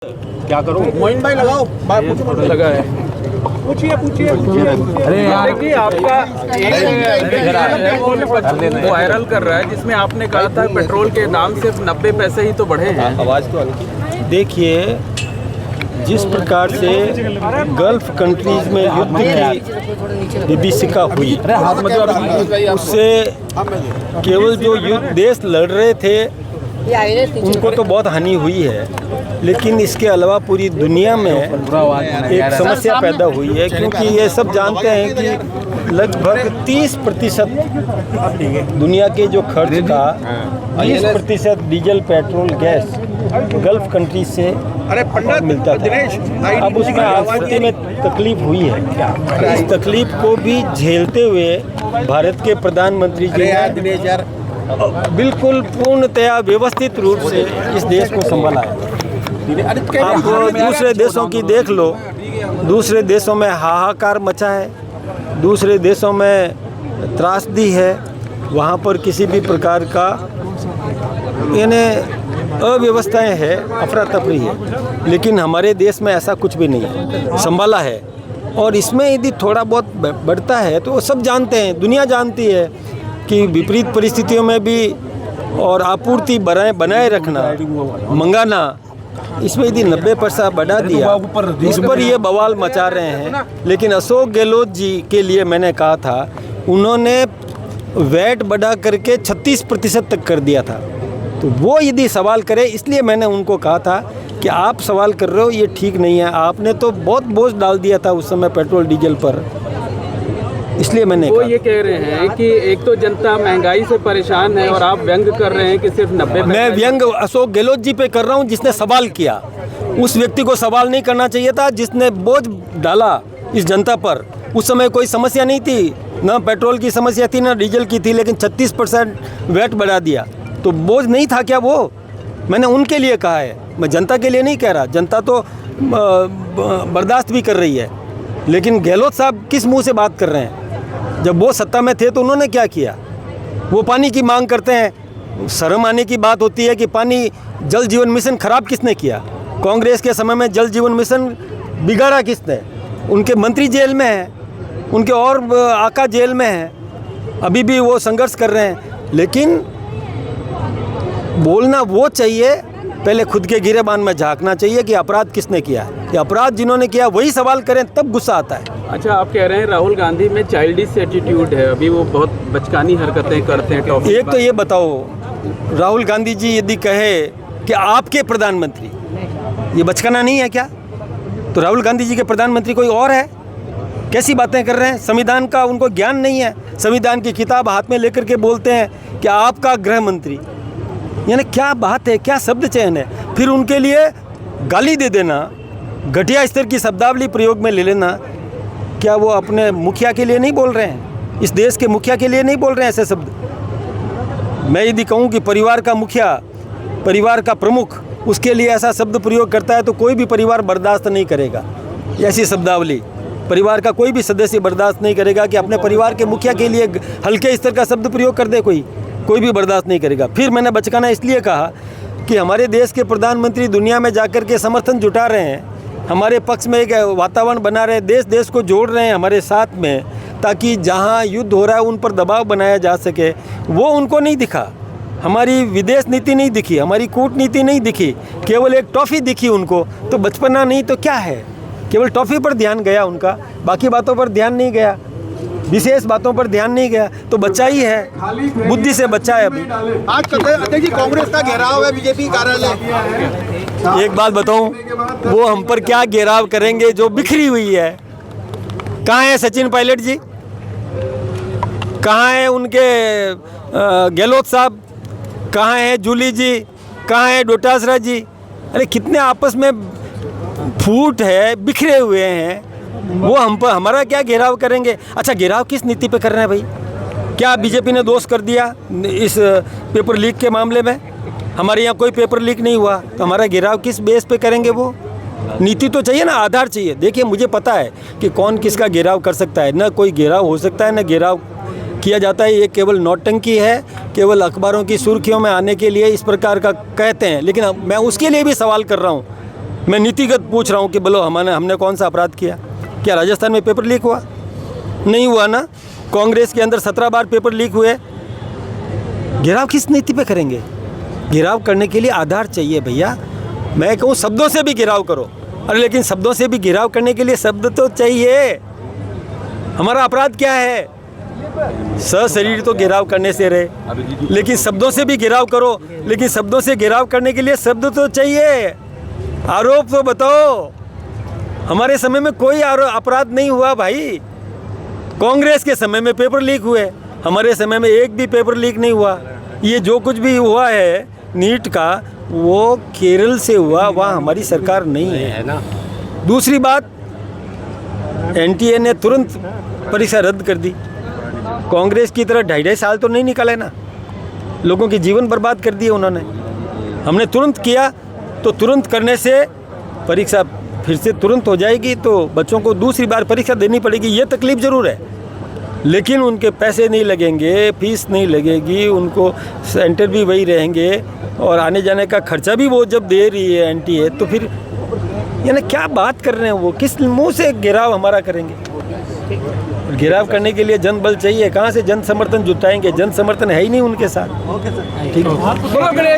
क्या करूं? मोइन भाई लगाओ, बात पूछो। लगा है, पूछिए। अरे यार देखिए, आपका एक वायरल कर रहा है जिसमें आपने कहा था पेट्रोल के दाम सिर्फ 90 पैसे ही तो बढ़े हैं। आवाज़ तो देखिए, जिस प्रकार से गल्फ कंट्रीज में युद्ध की विभीषिका हुई, उससे केवल जो युद्ध देश लड़ रहे थे उनको तो बहुत हानि हुई है, लेकिन इसके अलावा पूरी दुनिया में एक समस्या पैदा हुई है, क्योंकि ये सब जानते हैं कि लगभग 30% दुनिया के जो खर्च का 30% diesel, petrol, gas gulf country से मिलता था। अब उसमें आपूर्ति में तकलीफ हुई है। इस तकलीफ को भी झेलते हुए भारत के प्रधानमंत्री जी ने बिल्कुल पूर्णतया व्यवस्थित रूप से इस देश को संभाला है। आप दूसरे देशों की देख लो, दूसरे देशों में हाहाकार मचा है, दूसरे देशों में त्रासदी है, वहाँ पर किसी भी प्रकार का यानी अव्यवस्थाएं है, अफरा तफरी है, लेकिन हमारे देश में ऐसा कुछ भी नहीं है, संभाला है। और इसमें यदि थोड़ा बहुत बढ़ता है तो सब जानते हैं, दुनिया जानती है कि विपरीत परिस्थितियों में भी और आपूर्ति बनाए रखना, मंगाना, इसमें यदि 90% बढ़ा दिया, इस पर ये बवाल मचा रहे हैं। लेकिन अशोक गहलोत जी के लिए मैंने कहा था, उन्होंने वैट बढ़ा करके 36% तक कर दिया था, तो वो यदि सवाल करे, इसलिए मैंने उनको कहा था कि आप सवाल कर रहे हो ये ठीक नहीं है, आपने तो बहुत बोझ डाल दिया था उस समय पेट्रोल डीजल पर, इसलिए मैंने वो ये कह रहे हैं कि एक तो जनता महंगाई से परेशान है और आप व्यंग कर रहे हैं कि सिर्फ 90। मैं व्यंग अशोक गहलोत जी पे कर रहा हूँ जिसने सवाल किया। उस व्यक्ति को सवाल नहीं करना चाहिए था जिसने बोझ डाला इस जनता पर। उस समय कोई समस्या नहीं थी, ना पेट्रोल की समस्या थी ना डीजल की थी, लेकिन 36% वैट बढ़ा दिया, तो बोझ नहीं था क्या वो? मैंने उनके लिए कहा है, मैं जनता के लिए नहीं कह रहा। जनता तो बर्दाश्त भी कर रही है, लेकिन गहलोत साहब किस मुंह से बात कर रहे हैं? जब वो सत्ता में थे तो उन्होंने क्या किया? वो पानी की मांग करते हैं। शर्म आने की बात होती है कि पानी, जल जीवन मिशन खराब किसने किया? कांग्रेस के समय में जल जीवन मिशन बिगाड़ा किसने? उनके मंत्री जेल में हैं, उनके और आका जेल में हैं, अभी भी वो संघर्ष कर रहे हैं। लेकिन बोलना वो चाहिए, पहले खुद के गिरेबान में झांकना चाहिए कि अपराध किसने किया है। ये अपराध जिन्होंने किया वही सवाल करें, तब गुस्सा आता है। अच्छा, आप कह रहे हैं राहुल गांधी में चाइल्डिश एटीट्यूड है, अभी वो बहुत बचकानी हरकतें करते हैं। एक तो ये बताओ, राहुल गांधी जी यदि कहे कि आपके प्रधानमंत्री, ये बचकाना नहीं है क्या? तो राहुल गांधी जी के प्रधानमंत्री कोई और है? कैसी बातें कर रहे हैं? संविधान का उनको ज्ञान नहीं है। संविधान की किताब हाथ में लेकर के बोलते हैं कि आपका गृह मंत्री, यानी क्या बात है, क्या शब्द चयन है? फिर उनके लिए गाली दे देना, घटिया स्तर की शब्दावली प्रयोग में ले लेना, क्या वो अपने मुखिया के लिए नहीं बोल रहे हैं? इस देश के मुखिया के लिए नहीं बोल रहे हैं ऐसे शब्द? मैं यदि कहूँ कि परिवार का मुखिया, परिवार का प्रमुख, उसके लिए ऐसा शब्द प्रयोग करता है तो कोई भी परिवार बर्दाश्त नहीं करेगा। ऐसी शब्दावली परिवार का कोई भी सदस्य बर्दाश्त नहीं करेगा कि अपने परिवार के मुखिया के लिए हल्के स्तर का शब्द प्रयोग कर दे कोई भी बर्दाश्त नहीं करेगा। फिर मैंने बचकाना इसलिए कहा कि हमारे देश के प्रधानमंत्री दुनिया में जाकर के समर्थन जुटा रहे हैं, हमारे पक्ष में एक वातावरण बना रहे हैं, देश को जोड़ रहे हैं हमारे साथ में, ताकि जहां युद्ध हो रहा है उन पर दबाव बनाया जा सके। वो उनको नहीं दिखा, हमारी विदेश नीति नहीं दिखी, हमारी कूटनीति नहीं दिखी, केवल एक टॉफ़ी दिखी उनको। तो बचपना नहीं तो क्या है? केवल टॉफ़ी पर ध्यान गया उनका, बाकी बातों पर ध्यान नहीं गया, विशेष बातों पर ध्यान नहीं गया। तो बच्चा ही है, बुद्धि से बच्चा है अभी। आज कहते जी कांग्रेस का घेराव है बीजेपी कार्यालय। एक बात बताऊं, वो हम पर क्या घेराव करेंगे जो बिखरी हुई है? कहाँ है सचिन पायलट जी? कहाँ है उनके गहलोत साहब? कहाँ है जूली जी? कहाँ है डोटासरा जी? अरे कितने आपस में फूट है, बिखरे हुए हैं, वो हम पर हमारा क्या घेराव करेंगे? अच्छा, घेराव किस नीति पे कर रहे हैं भाई? क्या बीजेपी ने दोष कर दिया इस पेपर लीक के मामले में? हमारे यहाँ कोई पेपर लीक नहीं हुआ, तो हमारा घेराव किस बेस पे करेंगे? वो नीति तो चाहिए ना, आधार चाहिए। देखिए, मुझे पता है कि कौन किसका घेराव कर सकता है, ना कोई घेराव हो सकता है, ना घेराव किया जाता है। ये केवल नौटंकी है, केवल अखबारों की सुर्खियों में आने के लिए इस प्रकार का कहते हैं। लेकिन मैं उसके लिए भी सवाल कर रहा हूँ मैं नीतिगत पूछ रहा हूँ कि बोलो हमने कौन सा अपराध किया? क्या राजस्थान में पेपर लीक हुआ? नहीं हुआ ना। कांग्रेस के अंदर 17 बार पेपर लीक हुए। घेराव किस नीति पे करेंगे? घेराव करने के लिए आधार चाहिए भैया। मैं कहूँ शब्दों से भी घेराव करो, अरे लेकिन शब्दों से भी घेराव करने के लिए शब्द तो चाहिए। हमारा अपराध क्या है? सशरीर तो घेराव करने से रहे, लेकिन शब्दों से भी घेराव करो, लेकिन शब्दों से घेराव करने के लिए शब्द तो चाहिए। आरोप तो बताओ। हमारे समय में कोई अपराध नहीं हुआ भाई। कांग्रेस के समय में पेपर लीक हुए, हमारे समय में एक भी पेपर लीक नहीं हुआ। ये जो कुछ भी हुआ है नीट का, वो केरल से हुआ, वहाँ हमारी सरकार नहीं है ना। दूसरी बात, एनटीए ने तुरंत परीक्षा रद्द कर दी। कांग्रेस की तरह 2.5 साल तो नहीं निकाले ना, लोगों के जीवन बर्बाद कर दिए उन्होंने। हमने तुरंत किया, तो तुरंत करने से परीक्षा फिर से तुरंत हो जाएगी, तो बच्चों को दूसरी बार परीक्षा देनी पड़ेगी। ये तकलीफ ज़रूर है, लेकिन उनके पैसे नहीं लगेंगे, फीस नहीं लगेगी, उनको सेंटर भी वही रहेंगे और आने जाने का खर्चा भी वो जब दे रही है एनटीए, तो फिर यानी क्या बात कर रहे हैं वो? किस मुंह से घेराव हमारा करेंगे? घेराव करने के लिए जन बल चाहिए, कहाँ से जन समर्थन जुटाएंगे? जन समर्थन है ही नहीं उनके साथ। ठीक है।